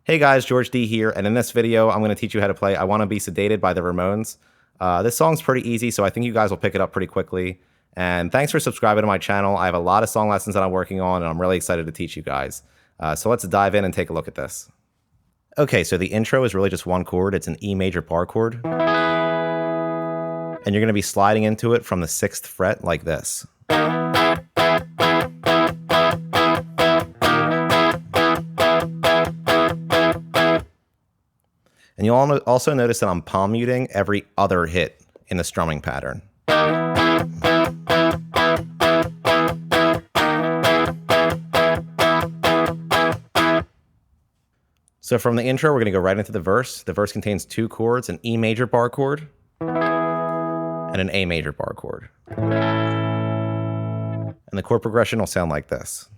Hey guys, George D here, and in this video, I'm going to teach you how to play I Wanna Be Sedated by the Ramones. This song's pretty easy, so I think you guys will pick it up pretty quickly. And thanks for subscribing to my channel. I have a lot of song lessons that I'm working on, and I'm really excited to teach you guys. So let's dive in and take a look at this. Okay, so the intro is really just one chord. It's an E major bar chord. And you're going to be sliding into it from the 6th fret like this. And you'll also notice that I'm palm muting every other hit in the strumming pattern. So from the intro, we're going to go right into the verse. The verse contains 2 chords, an E major bar chord and an A major bar chord. And the chord progression will sound like this.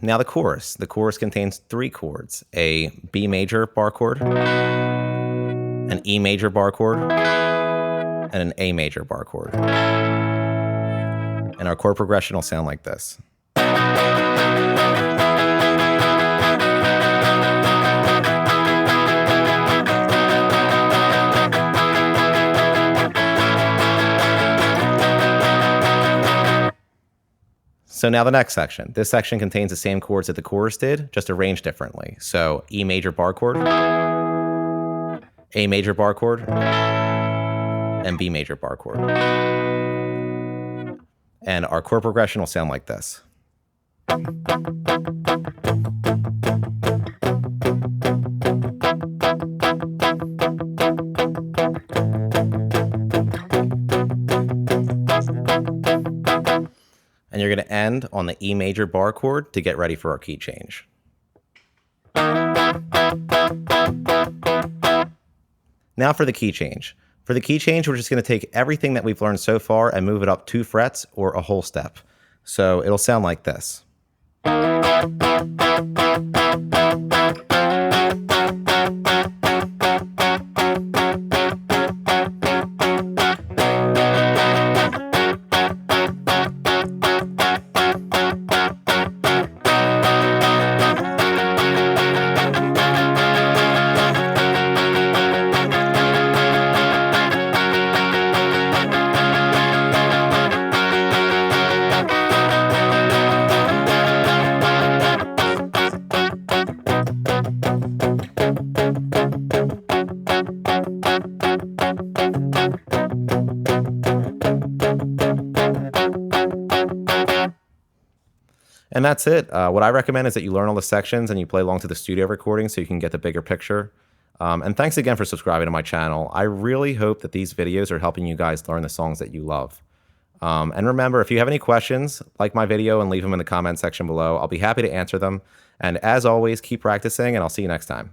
Now the chorus. The chorus contains 3 chords, a B major bar chord, an E major bar chord, and an A major bar chord. And our chord progression will sound like this. So now the next section. This section contains the same chords that the chorus did, just arranged differently. So E major bar chord, A major bar chord, and B major bar chord. And our chord progression will sound like this. And you're going to end on the E major bar chord to get ready for our key change. Now for the key change. For the key change, we're just going to take everything that we've learned so far and move it up 2 frets or a whole step. So it'll sound like this. And that's it. What I recommend is that you learn all the sections and you play along to the studio recording so you can get the bigger picture. And thanks again for subscribing to my channel. I really hope that these videos are helping you guys learn the songs that you love. And remember, if you have any questions, like my video and leave them in the comment section below. I'll be happy to answer them. And as always, keep practicing, and I'll see you next time.